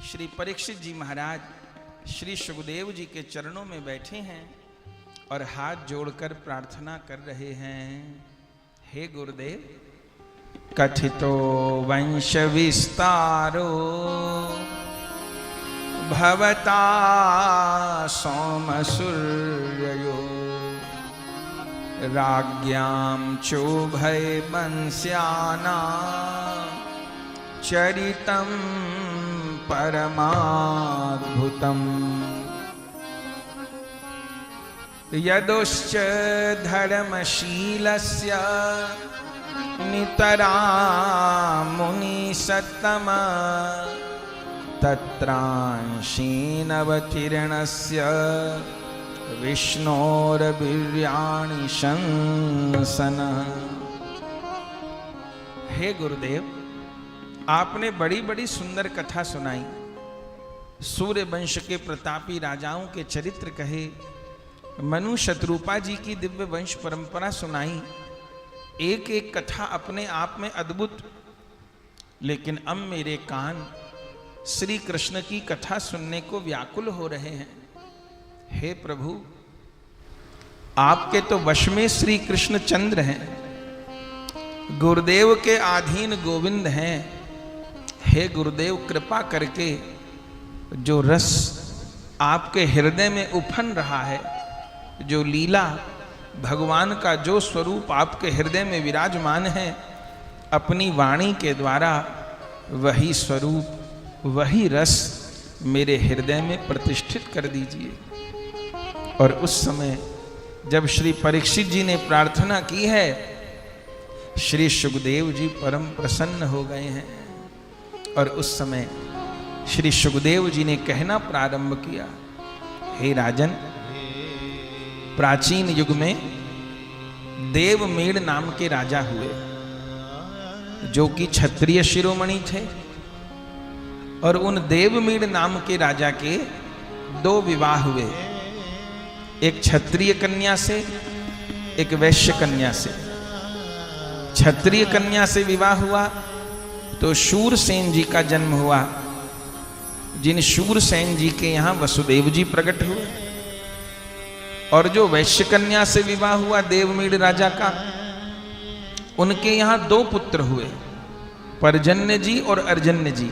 श्री परीक्षित जी महाराज श्री सुखदेव जी के चरणों में बैठे हैं और हाथ जोड़कर प्रार्थना कर रहे हैं। हे गुरुदेव, कथितो वंश विस्तारो भवता सोम सूर्यो राज्ञां चोभय वंश्यानां चरितं परमाद्भुतम् यदुश्च धर्मशीलस्य नितरां मुनिसत्तम तत्रांशीनवतीर्णस्य विष्णोर्वीर्याणि शंसनः। हे गुरुदेव, आपने बड़ी बड़ी सुंदर कथा सुनाई, सूर्य वंश के प्रतापी राजाओं के चरित्र कहे, मनु शत्रुपा जी की दिव्य वंश परंपरा सुनाई। एक एक कथा अपने आप में अद्भुत, लेकिन अब मेरे कान श्री कृष्ण की कथा सुनने को व्याकुल हो रहे हैं। हे प्रभु, आपके तो वश में श्री कृष्ण चंद्र हैं, गुरुदेव के अधीन गोविंद हैं। हे गुरुदेव, कृपा करके जो रस आपके हृदय में उफन रहा है, जो लीला भगवान का जो स्वरूप आपके हृदय में विराजमान है, अपनी वाणी के द्वारा वही स्वरूप वही रस मेरे हृदय में प्रतिष्ठित कर दीजिए। और उस समय जब श्री परीक्षित जी ने प्रार्थना की है, श्री सुखदेव जी परम प्रसन्न हो गए हैं। और उस समय श्री सुखदेव जी ने कहना प्रारंभ किया, हे राजन, प्राचीन युग में देवमेड़ नाम के राजा हुए, जो कि क्षत्रिय शिरोमणि थे। और उन देवमेड़ नाम के राजा के दो विवाह हुए, एक क्षत्रिय कन्या से, एक वैश्य कन्या से। क्षत्रिय कन्या से विवाह हुआ तो शूरसेन जी का जन्म हुआ, जिन शूरसेन जी के यहाँ वसुदेव जी प्रकट हुए। और जो वैश्य कन्या से विवाह हुआ देवमेड़ राजा का, उनके यहाँ दो पुत्र हुए, पर्जन्य जी और अर्जन्य जी।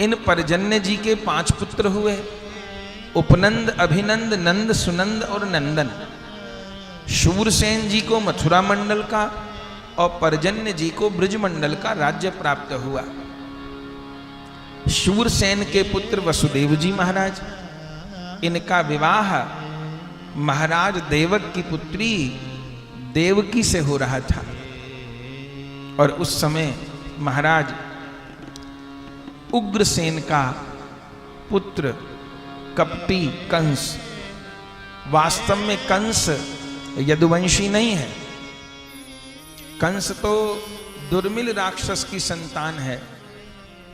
इन पर्जन्य जी के 5 पुत्र हुए, उपनंद, अभिनंद, नंद, सुनंद और नंदन। शूरसेन जी को मथुरा मंडल का और पर्जन्य जी को ब्रज मंडल का राज्य प्राप्त हुआ। शूरसेन के पुत्र वसुदेव जी महाराज, इनका विवाह महाराज देवक की पुत्री देवकी से हो रहा था। और उस समय महाराज उग्रसेन का पुत्र कपटी कंस, वास्तव में कंस यदुवंशी नहीं है, कंस तो दुर्मिल राक्षस की संतान है।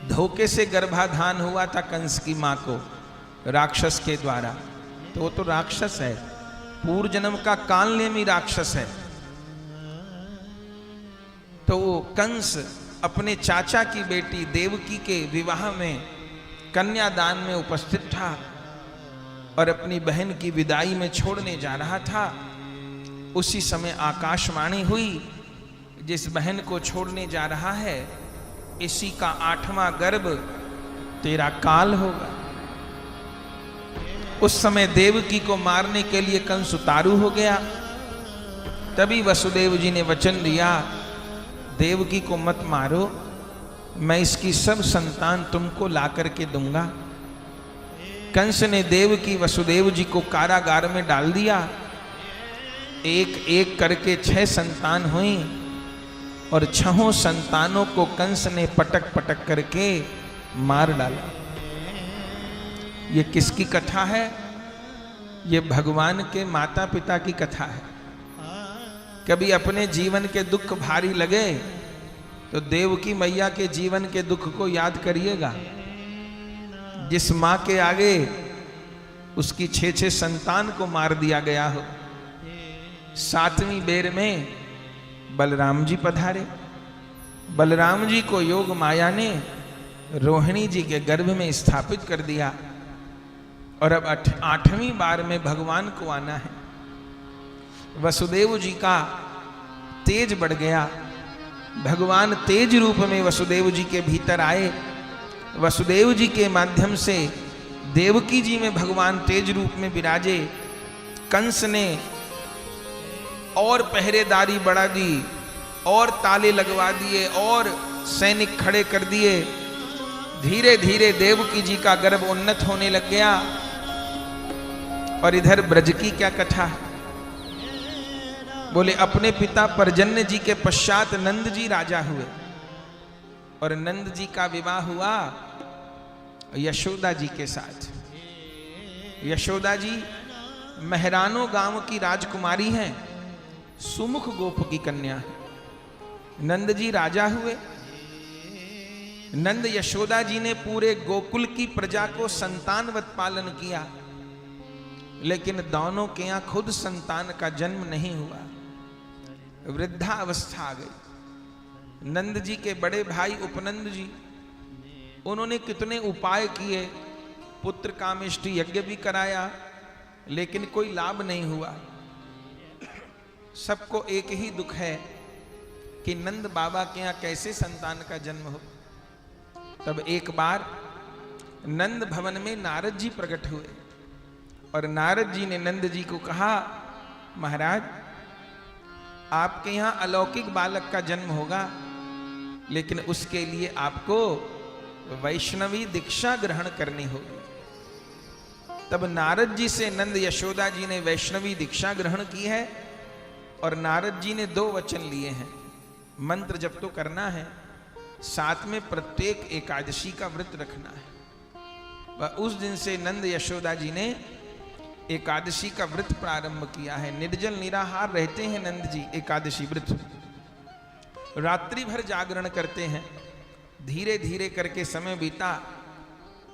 धोखे से गर्भाधान हुआ था कंस की मां को राक्षस के द्वारा, तो वो तो राक्षस है, पूर्व जन्म का कालनेमी राक्षस है। तो वो कंस अपने चाचा की बेटी देवकी के विवाह में कन्यादान में उपस्थित था और अपनी बहन की विदाई में छोड़ने जा रहा था। उसी समय आकाशवाणी हुई, जिस बहन को छोड़ने जा रहा है, इसी का 8वां गर्भ तेरा काल होगा। उस समय देवकी को मारने के लिए कंस उतारू हो गया। तभी वसुदेव जी ने वचन दिया, देवकी को मत मारो, मैं इसकी सब संतान तुमको ला करके दूंगा। कंस ने देवकी वसुदेव जी को कारागार में डाल दिया। एक एक करके 6 संतान हुई और 6 संतानों को कंस ने पटक पटक करके मार डाला। ये किसकी कथा है? ये भगवान के माता पिता की कथा है। कभी अपने जीवन के दुख भारी लगे तो देवकी मैया के जीवन के दुख को याद करिएगा। जिस मां के आगे उसकी 6 संतान को मार दिया गया हो। 7वीं बेर में बलराम जी पधारे। बलराम जी को योग माया ने रोहिणी जी के गर्भ में स्थापित कर दिया। और अब 8वीं बार में भगवान को आना है। वसुदेव जी का तेज बढ़ गया। भगवान तेज रूप में वसुदेव जी के भीतर आए। वसुदेव जी के माध्यम से देवकी जी में भगवान तेज रूप में विराजे। कंस ने और पहरेदारी बढ़ा दी, और ताले लगवा दिए, और सैनिक खड़े कर दिए। धीरे धीरे देवकी जी का गर्भ उन्नत होने लग गया। और इधर ब्रज की क्या कथा है? बोले अपने पिता पर्जन्य जी के पश्चात नंद जी राजा हुए, और नंद जी का विवाह हुआ यशोदा जी के साथ। यशोदा जी महरानो गांव की राजकुमारी हैं, सुमुख गोप की कन्या है। नंद जी राजा हुए। नंद यशोदा जी ने पूरे गोकुल की प्रजा को संतानवत पालन किया, लेकिन दोनों के यहां खुद संतान का जन्म नहीं हुआ। वृद्धा अवस्था आ गई। नंद जी के बड़े भाई उपनंद जी, उन्होंने कितने उपाय किए, पुत्र कामेष्टि यज्ञ भी कराया, लेकिन कोई लाभ नहीं हुआ। सबको एक ही दुख है कि नंद बाबा के यहां कैसे संतान का जन्म हो। तब एक बार नंद भवन में नारद जी प्रकट हुए, और नारद जी ने नंद जी को कहा, महाराज आपके यहां अलौकिक बालक का जन्म होगा, लेकिन उसके लिए आपको वैष्णवी दीक्षा ग्रहण करनी होगी। तब नारद जी से नंद यशोदा जी ने वैष्णवी दीक्षा ग्रहण की है। और नारद जी ने 2 वचन लिए हैं, मंत्र जप तो करना है, साथ में प्रत्येक एकादशी का व्रत रखना है। वह उस दिन से नंद यशोदा जी ने एकादशी का व्रत प्रारंभ किया है। निर्जल निराहार रहते हैं नंद जी, एकादशी व्रत, रात्रि भर जागरण करते हैं। धीरे धीरे करके समय बीता।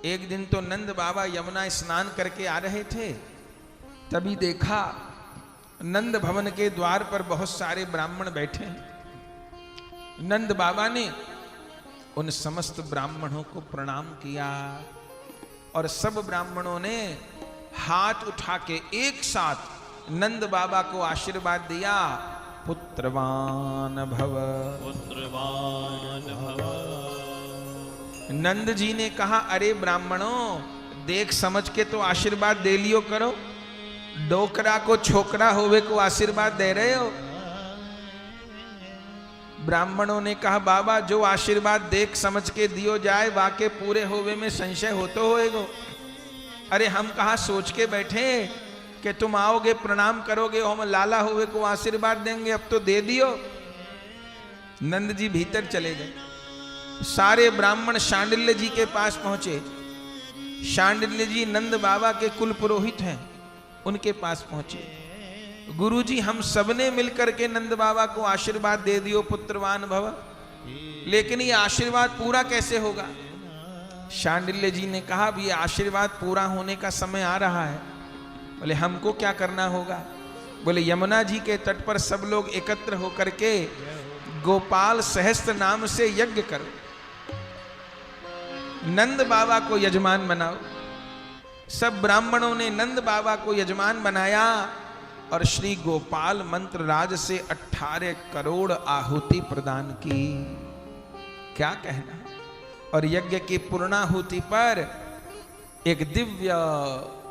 एक दिन तो नंद बाबा यमुना स्नान करके आ रहे थे, तभी देखा नंद भवन के द्वार पर बहुत सारे ब्राह्मण बैठे हैं। नंद बाबा ने उन समस्त ब्राह्मणों को प्रणाम किया, और सब ब्राह्मणों ने हाथ उठा के एक साथ नंद बाबा को आशीर्वाद दिया, पुत्रवान भव, पुत्रवान भव। नंद जी ने कहा, अरे ब्राह्मणों, देख समझ के तो आशीर्वाद दे लियो करो, डोकरा को छोकरा होवे को आशीर्वाद दे रहे हो। ब्राह्मणों ने कहा, बाबा जो आशीर्वाद देख समझ के दियो जाए, वाके पूरे होवे में संशय हो तो होएगो। अरे हम कहा सोच के बैठे कि तुम आओगे प्रणाम करोगे, हम लाला होवे को आशीर्वाद देंगे, अब तो दे दियो। नंद जी भीतर चले गए। सारे ब्राह्मण शांडिल्य जी के पास पहुंचे। शांडिल्य जी नंद बाबा के कुल पुरोहित हैं, उनके पास पहुंचे। गुरु जी हम सबने मिलकर के नंद बाबा को आशीर्वाद दे दियो, पुत्रवान भव, लेकिन ये आशीर्वाद पूरा कैसे होगा? शांडिल्य जी ने कहा, ये आशीर्वाद पूरा होने का समय आ रहा है। बोले हमको क्या करना होगा? बोले यमुना जी के तट पर सब लोग एकत्र होकर के गोपाल सहस्त्र नाम से यज्ञ करो, नंद बाबा को यजमान बनाओ। सब ब्राह्मणों ने नंद बाबा को यजमान बनाया, और श्री गोपाल मंत्र राज से 18 करोड़ आहुति प्रदान की। क्या कहना? और यज्ञ की पूर्णाहुति पर एक दिव्य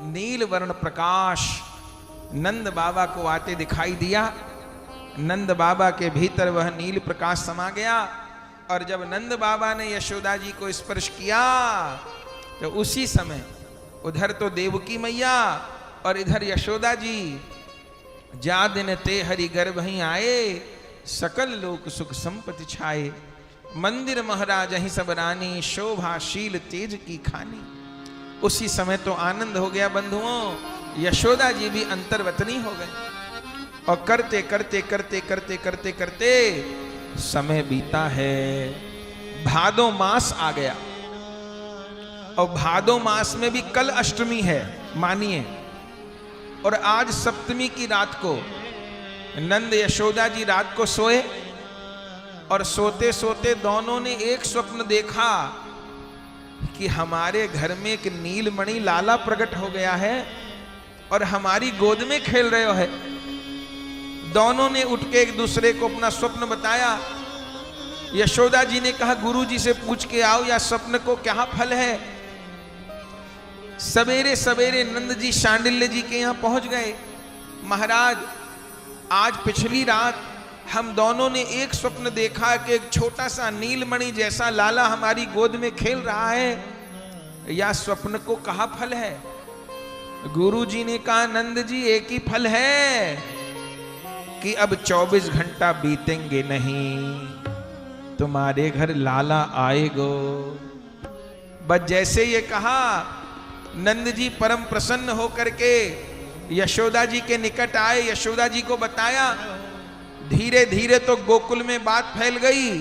नील वर्ण प्रकाश नंद बाबा को आते दिखाई दिया। नंद बाबा के भीतर वह नील प्रकाश समा गया, और जब नंद बाबा ने यशोदा जी को स्पर्श किया, तो उसी समय उधर तो देवकी मैया और इधर यशोदा जी, जा दिन ते हरि गर्भ ही आए, सकल लोक सुख संपत्ति छाए, मंदिर महाराज ही सब रानी, शोभाशील तेज की खानी। उसी समय तो आनंद हो गया बंधुओं, यशोदा जी भी अंतर्वतनी हो गए। और करते करते करते करते करते करते समय बीता है। भादो मास आ गया, और भादो मास में भी कल अष्टमी है मानिए, और आज सप्तमी की रात को नंद यशोदा जी रात को सोए, और सोते सोते दोनों ने एक स्वप्न देखा कि हमारे घर में एक नीलमणि लाला प्रकट हो गया है और हमारी गोद में खेल रहे हो है। दोनों ने उठ के एक दूसरे को अपना स्वप्न बताया। यशोदा जी ने कहा गुरु जी से पूछ के आओ या स्वप्न को क्या फल है। सवेरे सवेरे नंद जी शांडिल्य जी के यहां पहुंच गए। महाराज, आज पिछली रात हम दोनों ने एक स्वप्न देखा कि एक छोटा सा नीलमणि जैसा लाला हमारी गोद में खेल रहा है। या स्वप्न को कहा फल है। गुरु जी ने कहा नंद जी एक ही फल है कि अब 24 घंटा बीतेंगे नहीं, तुम्हारे घर लाला आएगो। बस जैसे ये कहा, नंद जी परम प्रसन्न होकर के यशोदा जी के निकट आए, यशोदा जी को बताया। धीरे धीरे तो गोकुल में बात फैल गई।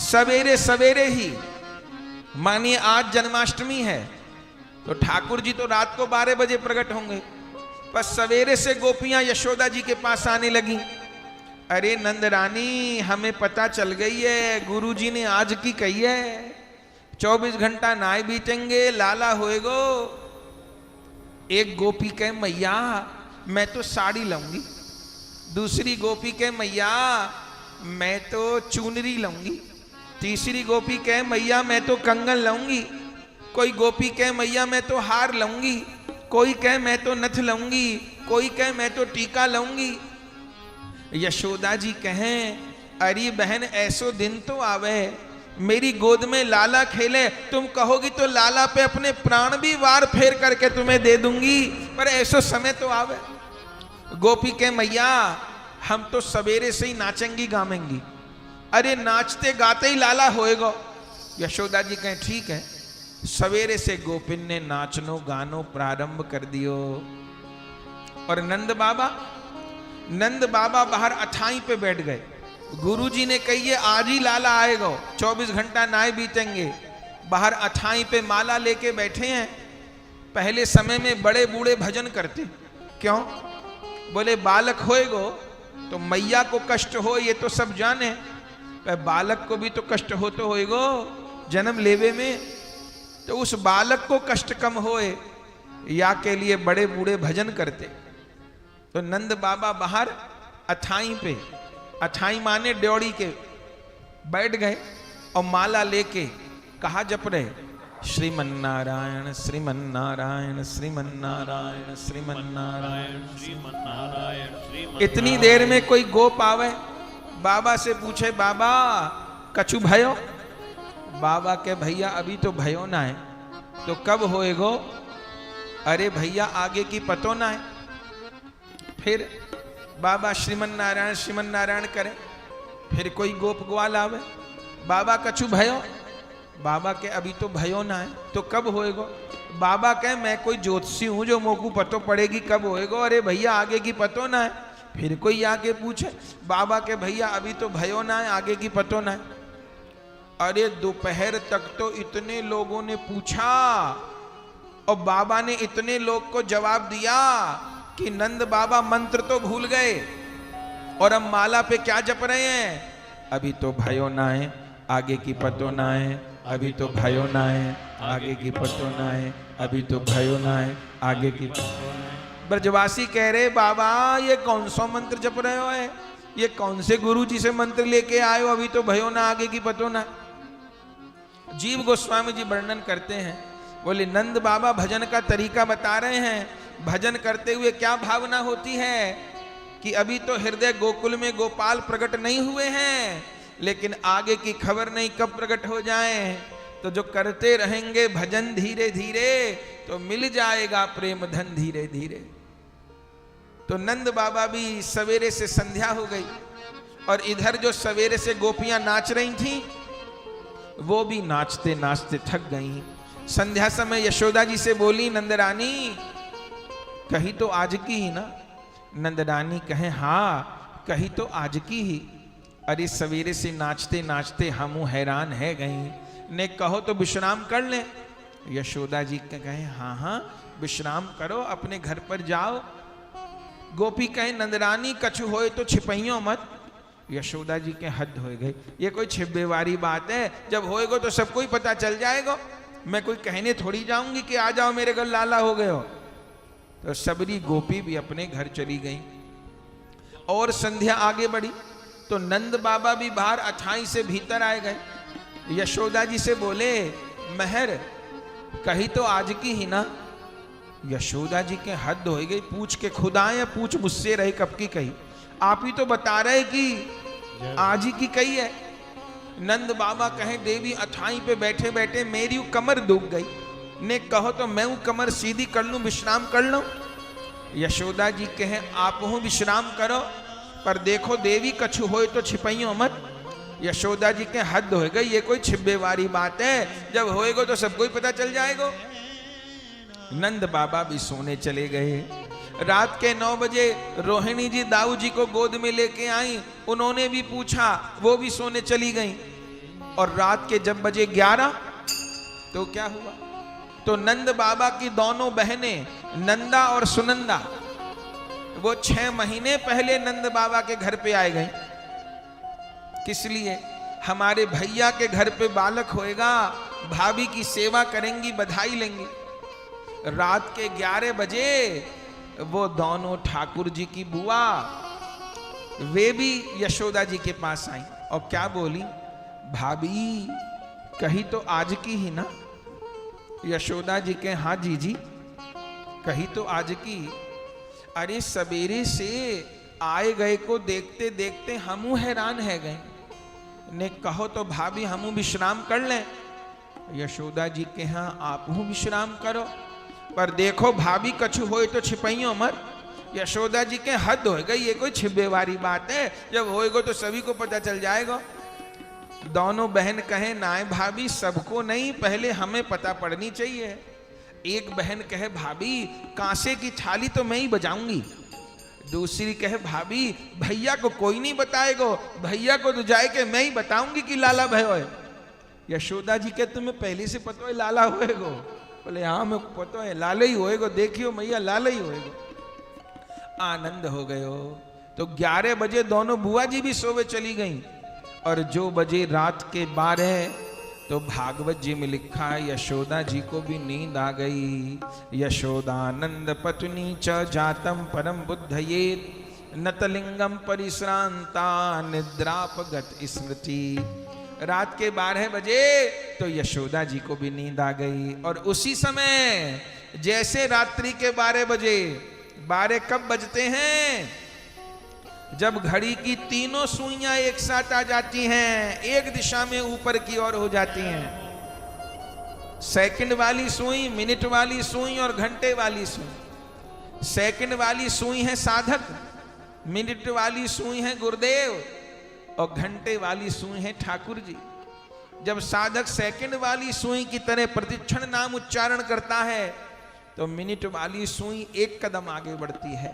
सवेरे सवेरे ही, मानिए आज जन्माष्टमी है तो ठाकुर जी तो रात को 12 बजे प्रकट होंगे, पर सवेरे से गोपियां यशोदा जी के पास आने लगी। अरे नंद रानी, हमें पता चल गई है, गुरु जी ने आज की कही है 24 घंटा नाय बीतेंगे, लाला होएगो। एक गोपी कहे मैया मैं तो साड़ी लाऊंगी, दूसरी गोपी कहे मैया मैं तो चुनरी लाऊंगी, तीसरी गोपी कहे मैया मैं तो कंगन लाऊंगी, कोई गोपी कहे मैया मैं तो हार लाऊंगी, कोई कहे मैं तो नथ लाऊंगी, कोई कहे मैं तो टीका लाऊंगी। यशोदा जी कहें अरे बहन ऐसो दिन तो आवे, मेरी गोद में लाला खेले, तुम कहोगी तो लाला पे अपने प्राण भी वार फेर करके तुम्हें दे दूंगी, पर ऐसो समय तो आवे। गोपी के मैया हम तो सवेरे से ही नाचेंगी गावेंगी। अरे नाचते गाते ही लाला होएगा। यशोदा जी कहें ठीक है। सवेरे से गोपिन ने नाचनो गानो प्रारंभ कर दियो। और नंद बाबा बाहर अठाई पे बैठ गए। गुरुजी ने कही आज ही लाला आएगा, 24 घंटा नाय बीतेंगे। बाहर अठाई पे माला लेके बैठे हैं। पहले समय में बड़े बूढ़े भजन करते, क्यों? बोले बालक होएगो तो मैया को कष्ट हो ये तो सब जाने, पर बालक को भी तो कष्ट हो तो होएगो जन्म लेवे में, तो उस बालक को कष्ट कम होए या के लिए बड़े बूढ़े भजन करते। तो नंद बाबा बाहर अठाई पे, अठाई माने ड्योड़ी के, बैठ गए और माला लेके कहा जप रहे श्रीमन्नारायण श्रीमन्नारायण श्रीमन्नारायण श्रीमन्नारायण श्रीमन्नारायण। इतनी देर में कोई गोप आवे, बाबा से पूछे बाबा कछु भयो? बाबा के भैया अभी तो भयो ना है। तो कब होएगो? अरे भैया आगे की पतो ना है। फिर बाबा श्रीमन्नारायण श्रीमन्नारायण करे। फिर कोई गोप ग्वाल आवे, बाबा कछु भयो? बाबा के अभी तो भयो ना है। तो कब होएगो? बाबा कहे मैं कोई ज्योतिषी हूं जो मोकू पतो पड़ेगी कब होएगो। अरे भैया आगे की पतो ना है। फिर कोई आके पूछे, बाबा के भैया अभी तो भयो ना है, आगे की पतो ना है। अरे दोपहर तक तो इतने लोगों ने पूछा और बाबा ने इतने लोग को जवाब दिया कि नंद बाबा मंत्र तो भूल गए और अब माला पे क्या जप रहे हैं? अभी तो भयो ना है, आगे की पतो ना है, अभी तो भयो ना है, आगे की पतो ना है, अभी तो भयो ना है, आगे की पतो ना है। ब्रजवासी कह रहे बाबा ये कौन सा मंत्र जप रहे हो है? ये कौन से गुरु जी से मंत्र लेके आए हो? अभी तो भयो ना, आगे की पतो ना। जीव गोस्वामी जी वर्णन करते हैं, बोले नंद बाबा भजन का तरीका बता रहे हैं। भजन करते हुए क्या भावना होती है कि अभी तो हृदय गोकुल में गोपाल प्रकट नहीं हुए हैं, लेकिन आगे की खबर नहीं कब प्रकट हो जाए। तो जो करते रहेंगे भजन धीरे धीरे तो मिल जाएगा प्रेम धन धीरे धीरे। तो नंद बाबा भी सवेरे से संध्या हो गई और इधर जो सवेरे से गोपियां नाच रही थीं वो भी नाचते नाचते थक गईं। संध्या समय यशोदा जी से बोली नंदरानी कही तो आज की ही ना? नंदरानी कहे हाँ कही तो आज की ही। अरे सवेरे से नाचते नाचते हम हैरान है गई, ने कहो तो विश्राम कर लें। यशोदा जी कहे हाँ हाँ विश्राम करो, अपने घर पर जाओ। गोपी कहे नंदरानी कछु होए तो छिपइयो मत। यशोदा जी के हद हो गई, ये कोई छिपे वाली बात है? जब होएगो तो सबको ही पता चल जाएगा। मैं कोई कहने थोड़ी जाऊंगी कि आ जाओ मेरे घर लाला हो गए हो। तो सबरी गोपी भी अपने घर चली गई। और संध्या आगे बढ़ी तो नंद बाबा भी बाहर अछाई से भीतर आए गए। यशोदा जी से बोले, महर कही तो आज की ही ना। यशोदा जी के हद हो गई, पूछ के खुद आए या पूछ मुझसे रहे कब की कही? आप ही तो बता रहे कि आज ही की कही है। नंद बाबा कहे, देवी अछाई पे बैठे बैठे मेरी कमर दुख गई, ने कहो तो मैं वो कमर सीधी कर लूं, विश्राम कर लूं। यशोदा जी कहे, आप हूं विश्राम करो, पर देखो देवी कछु होए तो छिपाइयो मत। यशोदा जी के हद हो गई, ये कोई छिब्बे वाली बात है, जब होएगो तो सबको ही पता चल जाएगा। नंद बाबा भी सोने चले गए। रात के 9 बजे रोहिणी जी दाऊ जी को गोद में लेके आई, उन्होंने भी पूछा, वो भी सोने चली गई। और रात के जब बजे 11 तो क्या हुआ, तो नंद बाबा की दोनों बहनें नंदा और सुनंदा वो 6 महीने पहले नंद बाबा के घर पे आए गई। किस लिए? हमारे भैया के घर पे बालक होएगा, भाभी की सेवा करेंगी, बधाई लेंगी। रात के 11 बजे वो दोनों ठाकुर जी की बुआ वे भी यशोदा जी के पास आई और क्या बोली, भाभी कही तो आज की ही ना। यशोदा जी के, हाँ जी कही तो आज की। अरे सवेरे से आए गए को देखते देखते हमू हैरान है गए, ने कहो तो भाभी हमू विश्राम कर लें। यशोदा जी के, हाँ आप हूँ विश्राम करो, पर देखो भाभी कछु होए तो छिपाइयो मत। यशोदा जी के हद हो गई, ये कोई छिब्बे वाली बात है, जब होएगा तो सभी को पता चल जाएगा। दोनों बहन कहे, नाय भाभी सबको नहीं, पहले हमें पता पड़नी चाहिए। एक बहन कहे, भाभी कांसे की थाली तो मैं ही बजाऊंगी। दूसरी कहे, भाभी भैया को कोई नहीं बताएगा, भैया को तो जाए के मैं ही बताऊंगी कि लाला भयो है। यशोदा जी के, तुम्हें पहले से पता है लाला होएगो? बोले हाँ मैं पता है, लाले ही होएगो, देखियो मैया लाला ही होएगो। आनंद हो गयो। तो 11 बजे दोनों बुआ जी भी सोवे चली गईं, और जो बजे रात के 12 तो भागवत जी में लिखा है, यशोदा जी को भी नींद आ गई। यशोदानंद पत्नी च जातम परम बुद्धये नतलिंगम परिश्रांता निद्रापगत स्मृति। रात के 12 बजे तो यशोदा जी को भी नींद आ गई। और उसी समय जैसे रात्रि के 12 बजे, 12 कब बजते हैं? जब घड़ी की तीनों सुइयां एक साथ आ जाती हैं, एक दिशा में ऊपर की ओर हो जाती हैं। सेकंड वाली सुई, मिनट वाली सुई और घंटे वाली सुई। सेकंड वाली सुई है साधक, मिनट वाली सुई है गुरुदेव, और घंटे वाली सुई है ठाकुर जी। जब साधक सेकंड वाली सुई की तरह प्रतिक्षण नाम उच्चारण करता है, तो मिनट वाली सुई 1 कदम आगे बढ़ती है,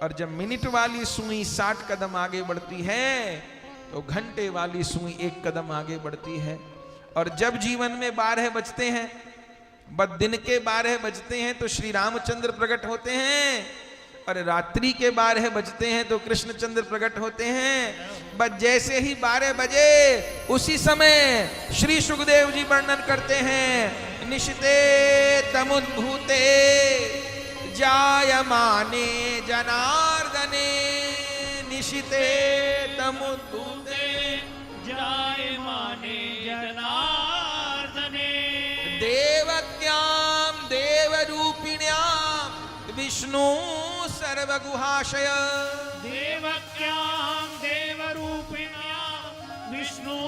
और जब मिनट वाली सुई 60 कदम आगे बढ़ती है, तो घंटे वाली सुई 1 कदम आगे बढ़ती है। और जब जीवन में 12 बजते हैं, बद दिन के 12 बजते हैं तो श्री रामचंद्र प्रकट होते हैं, और रात्रि के 12 बजते हैं तो कृष्णचंद्र प्रकट होते हैं। बस जैसे ही 12 बजे, उसी समय श्री सुखदेव जी वर्णन करते हैं, निशिते तमुद्भूते जायमाने जनार्दने, निशिते तमुद्भूते जायमाने जनार्दने, देवक्यां देवरूपिण्यां विष्णु सर्वगुहाशय। देवक्यां देवरूपिण्यां विष्णु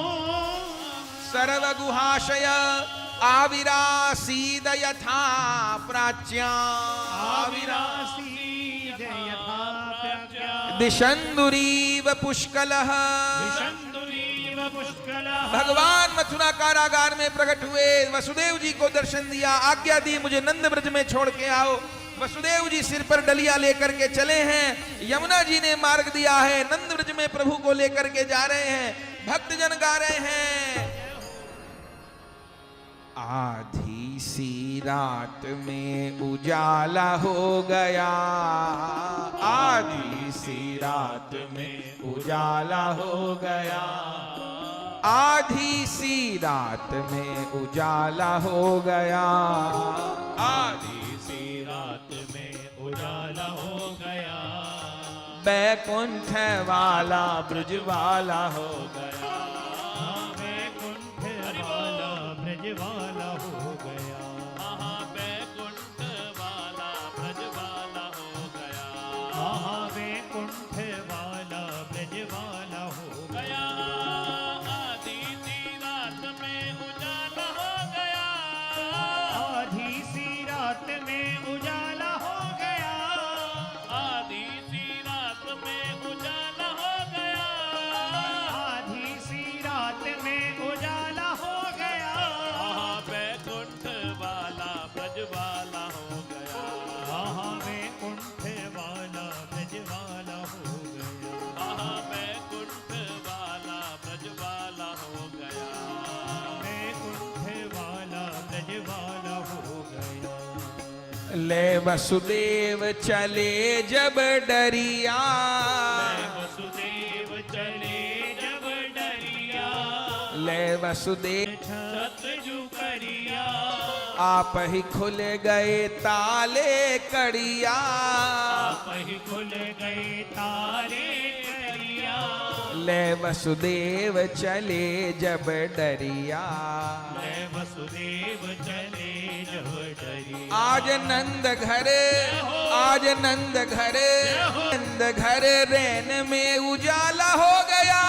सर्वगुहाशय आविरासीद यथा प्राच्यां, आविरासीद यथा प्राच्यां, दिशंदुरीव पुष्कलः, दिशंदुरीव पुष्कलः। भगवान मथुरा कारागार में प्रकट हुए, वसुदेव जी को दर्शन दिया, आज्ञा दी मुझे नंद ब्रज में छोड़ के आओ। वसुदेव जी सिर पर डलिया लेकर के चले हैं, यमुना जी ने मार्ग दिया है, नंद ब्रज में प्रभु को लेकर के जा रहे हैं। भक्तजन गा रहे हैं, आधी सी रात में उजाला हो गया, आधी सी रात में उजाला हो गया, आधी सी रात में उजाला हो गया, आधी सी रात में उजाला हो गया, बैकुंठ वाला ब्रज वाला हो गया बैकुंठ वाला ब्रज वाला हो गया, बैकुंठ वाला ब्रज वाला हो गया, बैकुंठ वाला ब्रज वाला हो गया, आधी सी रात में उजाला हो गया, आधी सी रात में उजाला हो गया, आधी सी रात में उजाला हो गया, आधी सी रात में उजाला हो गया, बैकुंठ वाला ब्रज वाला हो गया, बैकुंठ वाला ब्रज वाला हो गया, बैकुंठ वाला ब्रज वाला हो गया, बैकुंठ वाला ब्रज वाला हो गया। ले वसुदेव चले जब डरिया, वसुदेव चले जब डरिया, ले वसुदेव सतजु करिया, आप ही खुल गए ताले कड़िया, आप ही खुल गए तारे करिया, ले वसुदेव चले जब डरिया, मैं वसुदेव चले जब डरिया, आज नंद घर, आज नंद घर, नंद घर रैन में उजाला हो गया,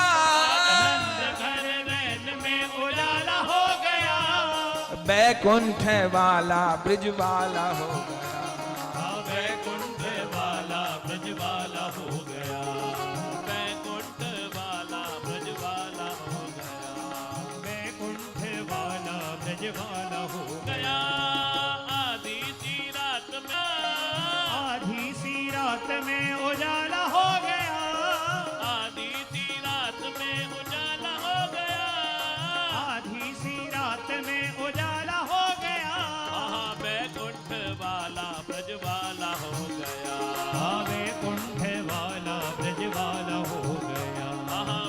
नंद घर रैन में उजाला हो गया, बैकुंठ वाला ब्रज वाला हो गया, बैकुंठ वाला ब्रज वाला हो गया, बैकुंठ वाला ब्रज वाला हो गया, बैकुंठ वाला ब्रज वाला हो गया, आधी सी रात में, आधी सी रात में उजाला हो गया, आधी सी रात में उजाला हो गया, आधी सी रात में उजाला हो गया, बैकुंठ वाला ब्रज वाला हो गया, बैकुंठ वाला ब्रज वाला हो गया,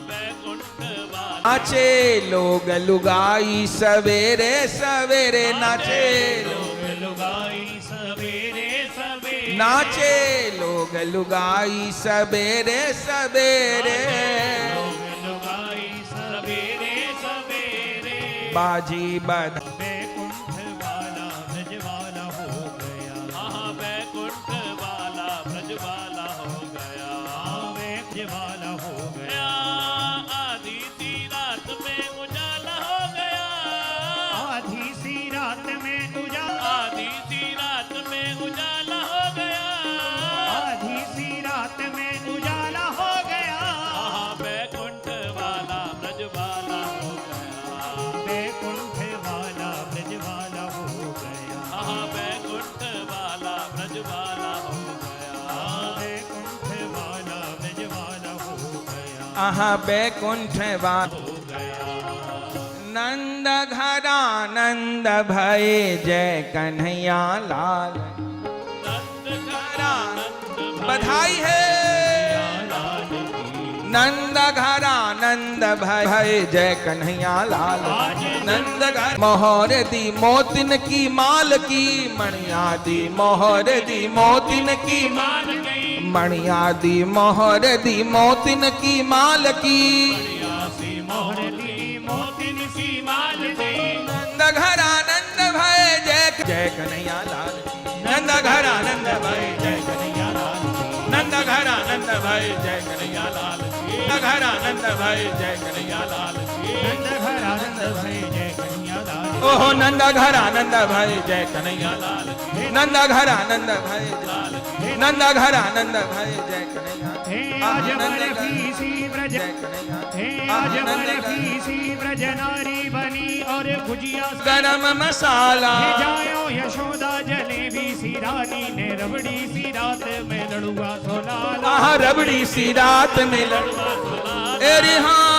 बैकुंठ वाला नाचे लोग लुगाई सवेरे सवेरे, नाचे लोग लुगाई सवेरे सवेरे, नाचे लोग लुगाई सवेरे सवेरे, लोग लुगाई सवेरे सवेरे, बाजी बध बैकुंठ वाला ब्रज वाला हो गया, बैकुंठ वाला ब्रज वाला हो गया, ब्रज वाला हो गया, आधी सी रात में उजाला हो गया, आधी सी रात में उजाला, आधी सी रात में उजाला हो गया, आधी सी रात में उजाला हो गया, बैकुंठ वाला ब्रज वाला हो गया, बैकुंठ वाला ब्रज वाला हो गया, बैकुंठ वाला ब्रज वाला हो गया, बैकुंठ वाला ब्रज वाला हो गया, आहा बैकुंठ वाला हो गया, नंद घरानंद भये जय कन्हैया लाल, नंद घरानंद बधाई है, लाल की, नंद घरानंद भये जय कन्हैया लाल, नंद घर मोहर दी मोतिन की माल की, मणिया दी मोहर दी मोतिन की, मान गई मणिया दी मोहर दी मोतिन की माल की, सी मोहर दी मोतिन सी माल दी, नंद घरानंद भय जय जय कन्हैया लाल की, नंद घरानंद भय जय कन्हैया लाल की, नंद घरानंद भय जय कन्हैया लाल की, नंद घरानंद भय जय कन्हैया लाल की, नंद घरानंद भय जय कन्हैया लाल, ओहो नंद घरानंद भय जय कन्हैया लाल की, नंद घरानंद भय लाल की, नंद घरानंद भय जय कन्हैया, हे आज बरफी सी ब्रज, जय कन्हैया, हे आज बरफी सी ब्रज नारी बनी और गुजिया गरम मसाला, हे जायो यशोदा जलेबी सी रानी ने रबड़ी सी रात में लड़ुआ सोनाला, आहा रबड़ी सी रात में लड़ुआ सोनाला, एरे हाँ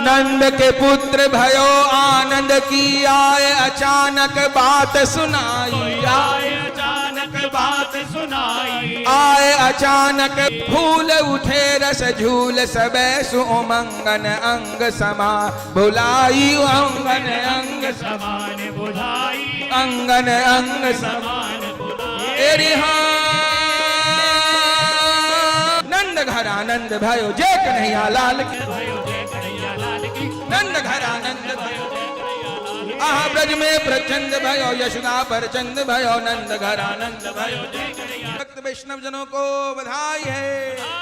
नंद के पुत्र भयो आनंद की आए अचानक बात सुनाई, आए अचानक अचानक बात सुनाई। आए अचानक फूल उठे रस झूल सबे सुमंगन अंग समा बुलाई अंगन अंग समान बुझाई, अंगन अंग समान बुझाई। एरी नंद घर आनंद भयो जय कन्हैया लाल की, भयो जय कन्हैया लाल की, नंद घर आनंद भयो जय कन्हैया लाल की। आहा ब्रज में प्रचंड भयो यशुदा परचंद भयो नंद घर आनंद भयो। भयो जय कन्हैया। भक्त वैष्णव जनों को बधाई है।